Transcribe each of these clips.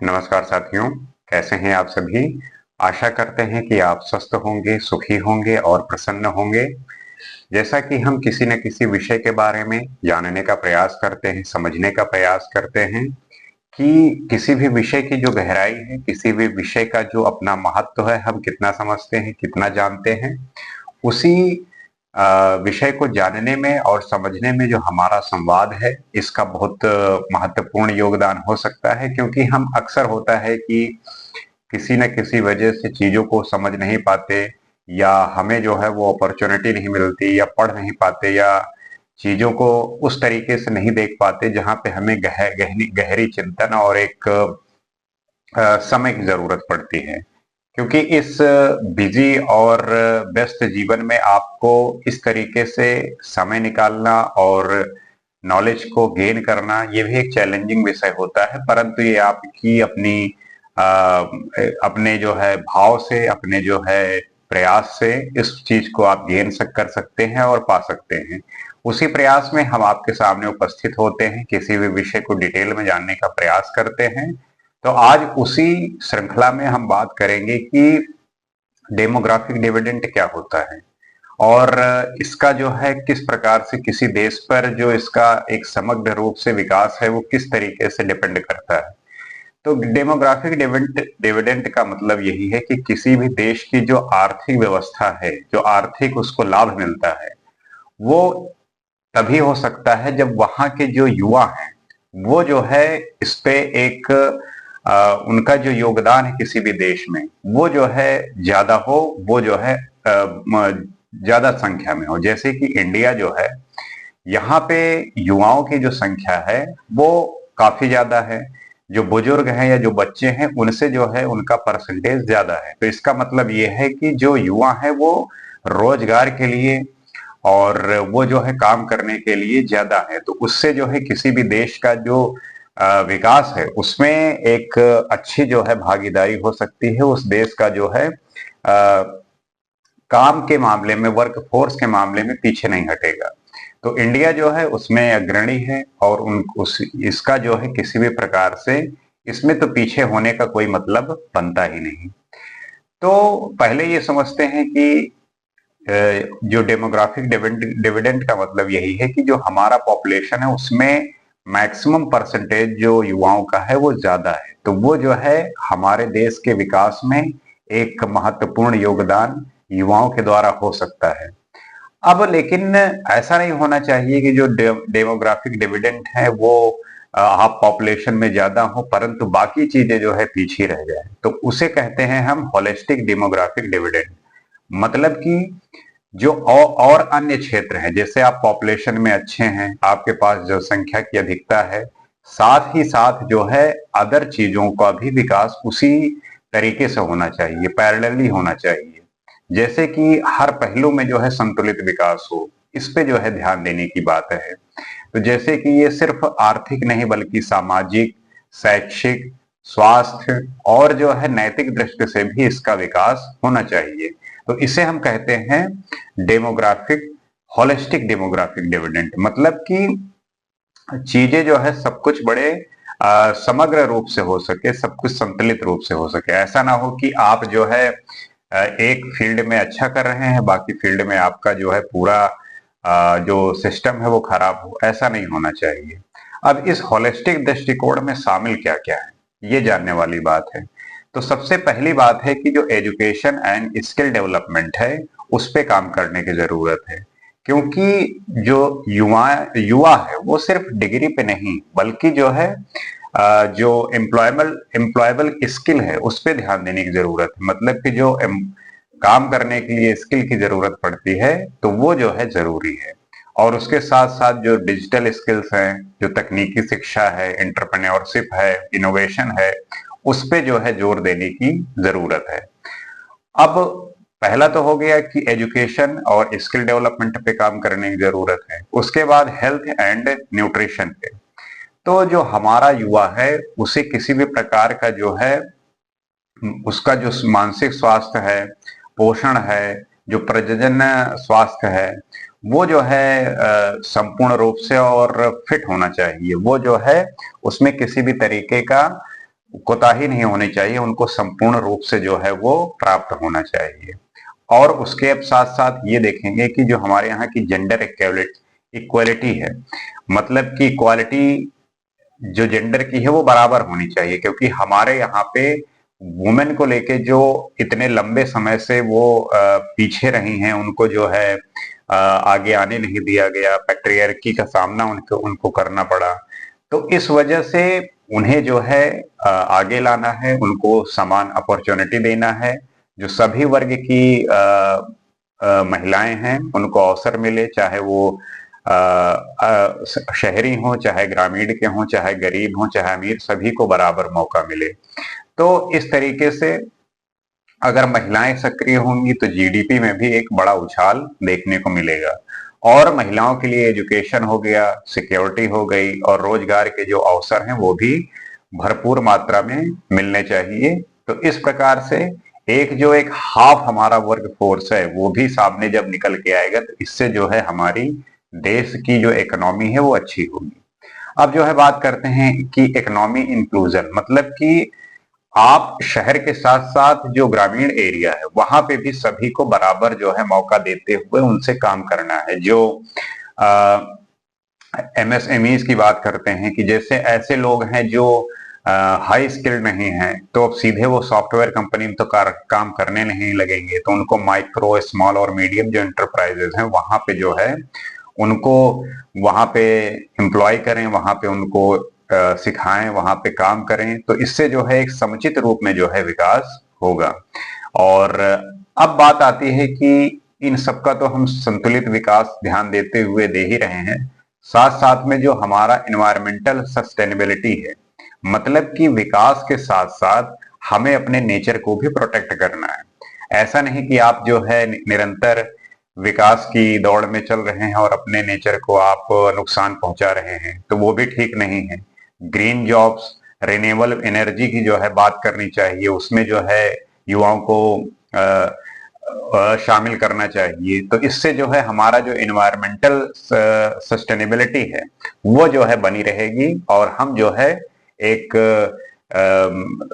नमस्कार साथियों, कैसे हैं आप सभी। आशा करते हैं कि आप स्वस्थ होंगे, सुखी होंगे और प्रसन्न होंगे। जैसा कि हम किसी न किसी विषय के बारे में जानने का प्रयास करते हैं, समझने का प्रयास करते हैं कि किसी भी विषय की जो गहराई है, किसी भी विषय का जो अपना महत्व है, हम कितना समझते हैं, कितना जानते हैं, उसी विषय को जानने में और समझने में जो हमारा संवाद है, इसका बहुत महत्वपूर्ण योगदान हो सकता है। क्योंकि हम अक्सर होता है कि किसी न किसी वजह से चीज़ों को समझ नहीं पाते, या हमें जो है वो अपॉर्चुनिटी नहीं मिलती, या पढ़ नहीं पाते, या चीज़ों को उस तरीके से नहीं देख पाते जहाँ पे हमें गहरी चिंतन और एक समय की ज़रूरत पड़ती है। क्योंकि इस बिज़ी और व्यस्त जीवन में आपको इस तरीके से समय निकालना और नॉलेज को गेन करना, ये भी एक चैलेंजिंग विषय होता है। परंतु ये आपकी अपने जो है भाव से, अपने जो है प्रयास से इस चीज़ को आप कर सकते हैं और पा सकते हैं। उसी प्रयास में हम आपके सामने उपस्थित होते हैं, किसी भी विषय को डिटेल में जानने का प्रयास करते हैं। तो आज उसी श्रृंखला में हम बात करेंगे कि डेमोग्राफिक डिविडेंड क्या होता है, और इसका जो है किस प्रकार से किसी देश पर जो इसका एक समग्र रूप से विकास है वो किस तरीके से डिपेंड करता है। तो डेमोग्राफिक डिविडेंड का मतलब यही है कि किसी भी देश की जो आर्थिक व्यवस्था है, जो आर्थिक उसको लाभ मिलता है, वो तभी हो सकता है जब वहां के जो युवा हैं वो जो है इस पे एक उनका जो योगदान है किसी भी देश में, वो जो है ज्यादा हो, वो जो है ज्यादा संख्या में हो। जैसे कि इंडिया जो है, यहाँ पे युवाओं की जो संख्या है वो काफी ज्यादा है। जो बुजुर्ग हैं या जो बच्चे हैं उनसे जो है उनका परसेंटेज ज्यादा है। तो इसका मतलब ये है कि जो युवा है वो रोजगार के लिए और वो जो है काम करने के लिए ज्यादा है। तो उससे जो है किसी भी देश का जो विकास है उसमें एक अच्छी जो है भागीदारी हो सकती है। उस देश का जो है काम के मामले में, वर्क फोर्स के मामले में पीछे नहीं हटेगा। तो इंडिया जो है उसमें अग्रणी है, और उन उस इसका जो है किसी भी प्रकार से इसमें तो पीछे होने का कोई मतलब बनता ही नहीं। तो पहले ये समझते हैं कि जो डेमोग्राफिक डिविडेंड का मतलब यही है कि जो हमारा पॉपुलेशन है उसमें मैक्सिमम परसेंटेज जो युवाओं का है वो ज्यादा है। तो वो जो है हमारे देश के विकास में एक महत्वपूर्ण योगदान युवाओं के द्वारा हो सकता है। अब लेकिन ऐसा नहीं होना चाहिए कि जो डेमोग्राफिक डिविडेंड है वो आप पॉपुलेशन में ज्यादा हो परंतु बाकी चीजें जो है पीछे रह जाए। तो उसे कहते हैं हम होलिस्टिक डेमोग्राफिक डिविडेंड। मतलब कि जो और अन्य क्षेत्र हैं, जैसे आप पॉपुलेशन में अच्छे हैं, आपके पास जनसंख्या की अधिकता है, साथ ही साथ जो है अदर चीजों का भी विकास उसी तरीके से होना चाहिए, पैरेलली होना चाहिए। जैसे कि हर पहलू में जो है संतुलित विकास हो, इस पे जो है ध्यान देने की बात है। तो जैसे कि ये सिर्फ आर्थिक नहीं बल्कि सामाजिक, शैक्षिक, स्वास्थ्य और जो है नैतिक दृष्टि से भी इसका विकास होना चाहिए। तो इसे हम कहते हैं डेमोग्राफिक होलिस्टिक डेमोग्राफिक डिविडेंड। मतलब कि चीजें जो है सब कुछ बड़े समग्र रूप से हो सके, सब कुछ संतुलित रूप से हो सके। ऐसा ना हो कि आप जो है एक फील्ड में अच्छा कर रहे हैं, बाकी फील्ड में आपका जो है पूरा जो सिस्टम है वो खराब हो। ऐसा नहीं होना चाहिए। अब इस होलिस्टिक दृष्टिकोण में शामिल क्या क्या है ये जानने वाली बात है। तो सबसे पहली बात है कि जो एजुकेशन एंड स्किल डेवलपमेंट है उस पे काम करने की जरूरत है। क्योंकि जो युवा युवा है वो सिर्फ डिग्री पे नहीं बल्कि जो है जो एम्प्लॉयबल स्किल है उस पे ध्यान देने की जरूरत है। मतलब कि जो काम करने के लिए स्किल की जरूरत पड़ती है तो वो जो है जरूरी है। और उसके साथ साथ जो डिजिटल स्किल्स हैं, जो तकनीकी शिक्षा है, एंटरप्रेन्योरशिप है, इनोवेशन है, उस पे जो है जोर देने की जरूरत है। अब पहला तो हो गया कि एजुकेशन और स्किल डेवलपमेंट पे काम करने की जरूरत है। उसके बाद हेल्थ एंड न्यूट्रिशन पे। तो जो हमारा युवा है उसे किसी भी प्रकार का जो है उसका जो मानसिक स्वास्थ्य है, पोषण है, जो प्रजनन स्वास्थ्य है, वो जो है संपूर्ण रूप से और फिट होना चाहिए। वो जो है उसमें किसी भी तरीके का कोताही नहीं होनी चाहिए, उनको संपूर्ण रूप से जो है वो प्राप्त होना चाहिए। और उसके अब साथ साथ ये देखेंगे कि जो हमारे यहाँ की जेंडर इक्वालिटी है, मतलब कि इक्वालिटी जो जेंडर की है वो बराबर होनी चाहिए, क्योंकि हमारे यहाँ पे वुमेन को लेके जो इतने लंबे समय से वो पीछे रही हैं, उनको जो है आगे आने नहीं दिया गया, पैट्रियार्की का सामना उनको उनको करना पड़ा। तो इस वजह से उन्हें जो है आगे लाना है, उनको समान अपॉर्चुनिटी देना है, जो सभी वर्ग की महिलाएं हैं उनको अवसर मिले, चाहे वो शहरी हों, चाहे ग्रामीण के हों, चाहे गरीब हों, चाहे अमीर, सभी को बराबर मौका मिले। तो इस तरीके से अगर महिलाएं सक्रिय होंगी तो जीडीपी में भी एक बड़ा उछाल देखने को मिलेगा। और महिलाओं के लिए एजुकेशन हो गया, सिक्योरिटी हो गई, और रोजगार के जो अवसर हैं वो भी भरपूर मात्रा में मिलने चाहिए। तो इस प्रकार से एक हाफ हमारा वर्क फोर्स है वो भी सामने जब निकल के आएगा, तो इससे जो है हमारी देश की जो इकोनॉमी है वो अच्छी होगी। अब जो है बात करते हैं कि इकोनॉमी इंक्लूजन, मतलब कि आप शहर के साथ साथ जो ग्रामीण एरिया है वहां पे भी सभी को बराबर जो है मौका देते हुए उनसे काम करना है। जो एमएसएमईज की बात करते हैं कि जैसे ऐसे लोग हैं जो हाई स्किल्ड नहीं हैं, तो अब सीधे वो सॉफ्टवेयर कंपनी में तो काम करने नहीं लगेंगे, तो उनको माइक्रो, स्मॉल और मीडियम जो एंटरप्राइजेज हैं वहां पे जो है उनको वहां पे एम्प्लॉय करें, वहां पे उनको सिखाएं, वहां पे काम करें। तो इससे जो है एक समुचित रूप में जो है विकास होगा। और अब बात आती है कि इन सबका तो हम संतुलित विकास ध्यान देते हुए दे ही रहे हैं, साथ साथ में जो हमारा इन्वायरमेंटल सस्टेनेबिलिटी है, मतलब कि विकास के साथ साथ हमें अपने नेचर को भी प्रोटेक्ट करना है। ऐसा नहीं कि आप जो है निरंतर विकास की दौड़ में चल रहे हैं और अपने नेचर को आप नुकसान पहुंचा रहे हैं, तो वो भी ठीक नहीं है। ग्रीन जॉब्स, रिन्यूएबल एनर्जी की जो है बात करनी चाहिए, उसमें जो है युवाओं को शामिल करना चाहिए। तो इससे जो है हमारा जो इन्वायरमेंटल सस्टेनेबिलिटी है वो जो है बनी रहेगी, और हम जो है एक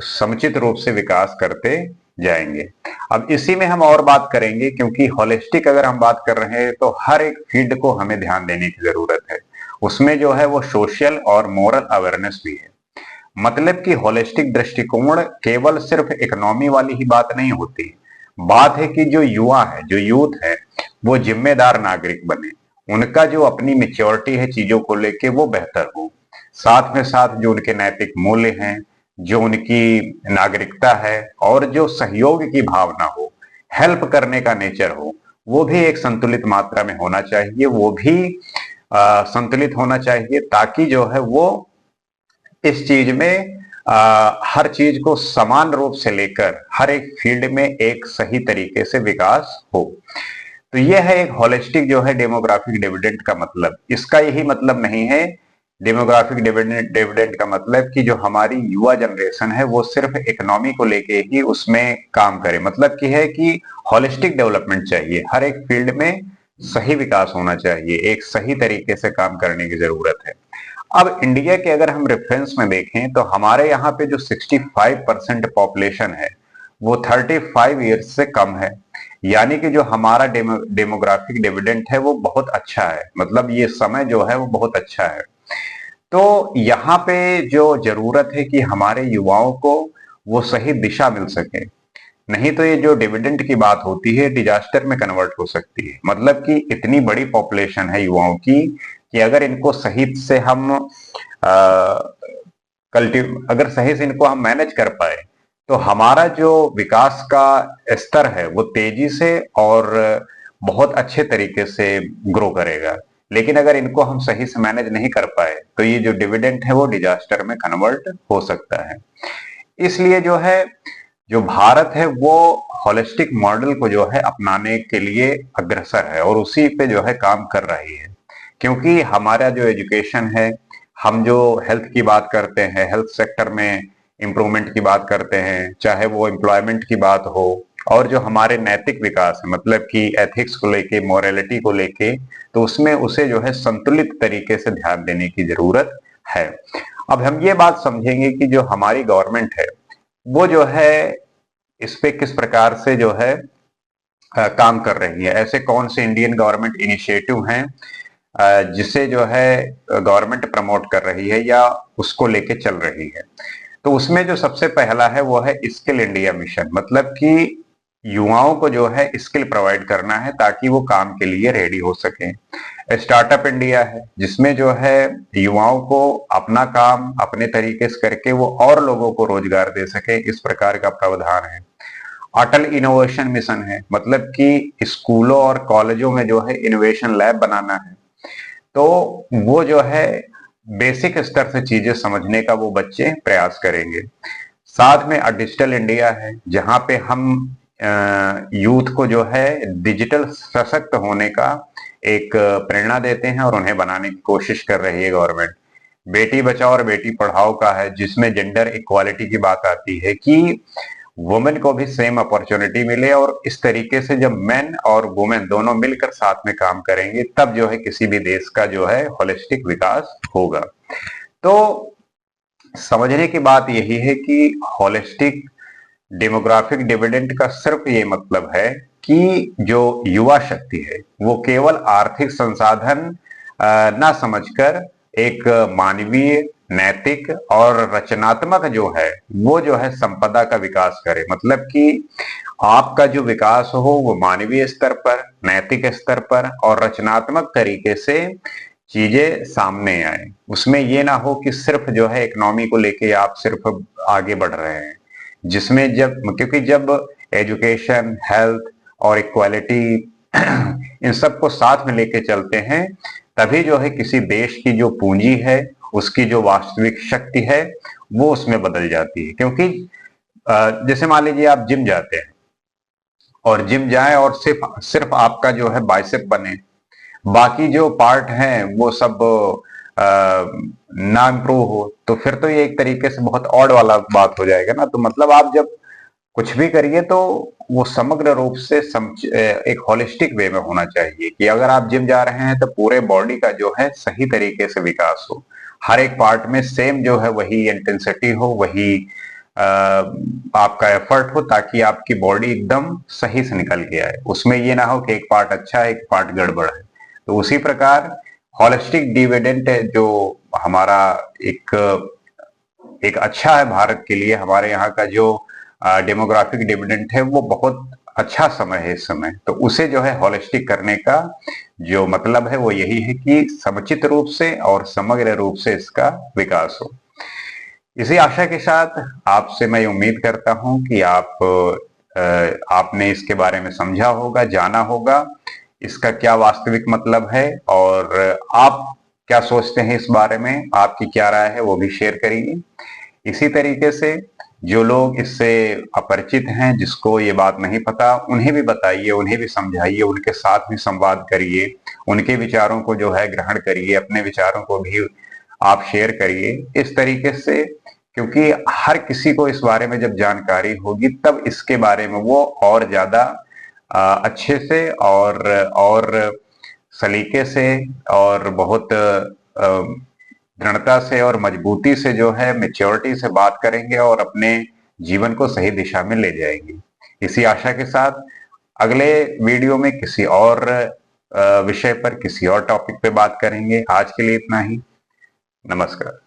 समुचित रूप से विकास करते जाएंगे। अब इसी में हम और बात करेंगे, क्योंकि होलिस्टिक अगर हम बात कर रहे हैं तो हर एक फील्ड को हमें ध्यान देने की जरूरत है। उसमें जो है वो सोशल और मोरल अवेयरनेस भी है। मतलब कि होलिस्टिक दृष्टिकोण केवल सिर्फ इकोनॉमी वाली ही बात नहीं होती। बात है कि जो युवा है, जो यूथ है, वो जिम्मेदार नागरिक बने, उनका जो अपनी मेच्योरिटी है चीजों को लेके वो बेहतर हो। साथ में साथ जो उनके नैतिक मूल्य हैं, जो उनकी नागरिकता है, और जो सहयोग की भावना हो, हेल्प करने का नेचर हो, वो भी एक संतुलित मात्रा में होना चाहिए। वो भी संतुलित होना चाहिए, ताकि जो है वो इस चीज में हर चीज को समान रूप से लेकर हर एक फील्ड में एक सही तरीके से विकास हो। तो यह है एक होलिस्टिक जो है डेमोग्राफिक डिविडेंड का मतलब। इसका यही मतलब नहीं है डेमोग्राफिक डिविडेंड का मतलब कि जो हमारी युवा जनरेशन है वो सिर्फ इकोनॉमी को लेके ही उसमें काम करे, मतलब कि है कि होलिस्टिक डेवलपमेंट चाहिए, हर एक फील्ड में सही विकास होना चाहिए, एक सही तरीके से काम करने की जरूरत है। अब इंडिया के अगर हम रेफरेंस में देखें तो हमारे यहाँ पे जो 65% पॉपुलेशन है वो 35 ईयर्स से कम है, यानी कि जो हमारा डेमोग्राफिक डिविडेंड है वो बहुत अच्छा है, मतलब ये समय जो है वो बहुत अच्छा है। तो यहाँ पे जो जरूरत है कि हमारे युवाओं को वो सही दिशा मिल सके, नहीं तो ये जो डिविडेंड की बात होती है डिजास्टर में कन्वर्ट हो सकती है। मतलब कि इतनी बड़ी पॉपुलेशन है युवाओं की कि अगर इनको सही से हम अगर सही से इनको हम मैनेज कर पाए तो हमारा जो विकास का स्तर है वो तेजी से और बहुत अच्छे तरीके से ग्रो करेगा। लेकिन अगर इनको हम सही से मैनेज नहीं कर पाए तो ये जो डिविडेंड है वो डिजास्टर में कन्वर्ट हो सकता है। इसलिए जो है जो भारत है वो होलिस्टिक मॉडल को जो है अपनाने के लिए अग्रसर है और उसी पे जो है काम कर रही है। क्योंकि हमारा जो एजुकेशन है, हम जो हेल्थ की बात करते हैं, हेल्थ सेक्टर में इम्प्रूवमेंट की बात करते हैं, चाहे वो एम्प्लॉयमेंट की बात हो, और जो हमारे नैतिक विकास है, मतलब कि एथिक्स को लेके, मोरालिटी को लेके, तो उसमें उसे जो है संतुलित तरीके से ध्यान देने की जरूरत है। अब हम ये बात समझेंगे कि जो हमारी गवर्नमेंट है वो जो है इस पे किस प्रकार से जो है काम कर रही है। ऐसे कौन से इंडियन गवर्नमेंट इनिशिएटिव हैं जिसे जो है गवर्नमेंट प्रमोट कर रही है या उसको लेके चल रही है। तो उसमें जो सबसे पहला है वो है स्किल इंडिया मिशन, मतलब कि युवाओं को जो है स्किल प्रोवाइड करना है ताकि वो काम के लिए रेडी हो सकें। स्टार्टअप इंडिया है जिसमें जो है युवाओं को अपना काम अपने तरीके से करके वो और लोगों को रोजगार दे सके, इस प्रकार का प्रावधान है। अटल इनोवेशन मिशन है, मतलब कि स्कूलों और कॉलेजों में जो है इनोवेशन लैब बनाना है। तो वो जो है बेसिक स्तर से चीजें समझने का वो बच्चे प्रयास करेंगे। साथ में डिजिटल इंडिया है जहां पे हम यूथ को जो है डिजिटल सशक्त होने का एक प्रेरणा देते हैं और उन्हें बनाने की कोशिश कर रही है गवर्नमेंट। बेटी बचाओ और बेटी पढ़ाओ का है जिसमें जेंडर इक्वालिटी की बात आती है कि वुमेन को भी सेम अपॉर्चुनिटी मिले, और इस तरीके से जब मेन और वुमेन दोनों मिलकर साथ में काम करेंगे तब जो है किसी भी देश का जो है होलिस्टिक विकास होगा। तो समझने की बात यही है कि होलिस्टिक डेमोग्राफिक डिविडेंड का सिर्फ ये मतलब है कि जो युवा शक्ति है वो केवल आर्थिक संसाधन ना समझकर एक मानवीय, नैतिक और रचनात्मक जो है वो जो है संपदा का विकास करे। मतलब कि आपका जो विकास हो वो मानवीय स्तर पर, नैतिक स्तर पर और रचनात्मक तरीके से चीजें सामने आए। उसमें ये ना हो कि सिर्फ जो है इकोनॉमी को लेके आप सिर्फ आगे बढ़ रहे हैं, जिसमें क्योंकि जब एजुकेशन, हेल्थ और इक्वालिटी इन सबको साथ में लेके चलते हैं तभी जो है किसी देश की जो पूंजी है, उसकी जो वास्तविक शक्ति है वो उसमें बदल जाती है। क्योंकि जैसे मान लीजिए आप जिम जाते हैं और जिम जाए और सिर्फ सिर्फ आपका जो है बाइसेप बने, बाकी जो पार्ट हैं वो सब ना इम्प्रूव हो, तो फिर तो ये एक तरीके से बहुत ऑड वाला बात हो जाएगा ना। तो मतलब आप जब कुछ भी करिए तो वो समग्र रूप से एक होलिस्टिक वे में होना चाहिए कि अगर आप जिम जा रहे हैं तो पूरे बॉडी का जो है सही तरीके से विकास हो, हर एक पार्ट में सेम जो है वही इंटेंसिटी हो, वही आपका एफर्ट हो, ताकि आपकी बॉडी एकदम सही से निकल के आए। उसमें ये ना हो कि एक पार्ट अच्छा है एक पार्ट गड़बड़ है। तो उसी प्रकार होलिस्टिक डिविडेंड जो हमारा एक एक अच्छा है भारत के लिए, हमारे यहाँ का जो डेमोग्राफिक डिविडेंड है वो बहुत अच्छा समय है इस समय। तो उसे जो है होलिस्टिक करने का जो मतलब है वो यही है कि समुचित रूप से और समग्र रूप से इसका विकास हो। इसी आशा के साथ आपसे मैं उम्मीद करता हूं कि आपने इसके बारे में समझा होगा, जाना होगा, इसका क्या वास्तविक मतलब है और आप क्या सोचते हैं इस बारे में, आपकी क्या राय है वो भी शेयर करिए। इसी तरीके से जो लोग इससे अपरिचित हैं, जिसको ये बात नहीं पता, उन्हें भी बताइए, उन्हें भी समझाइए, उनके साथ भी संवाद करिए, उनके विचारों को जो है ग्रहण करिए, अपने विचारों को भी आप शेयर करिए इस तरीके से। क्योंकि हर किसी को इस बारे में जब जानकारी होगी तब इसके बारे में वो और ज्यादा अच्छे से और सलीके से और बहुत दृढ़ता से और मजबूती से जो है मेच्योरिटी से बात करेंगे और अपने जीवन को सही दिशा में ले जाएंगे। इसी आशा के साथ अगले वीडियो में किसी और विषय पर, किसी और टॉपिक पे बात करेंगे। आज के लिए इतना ही। नमस्कार।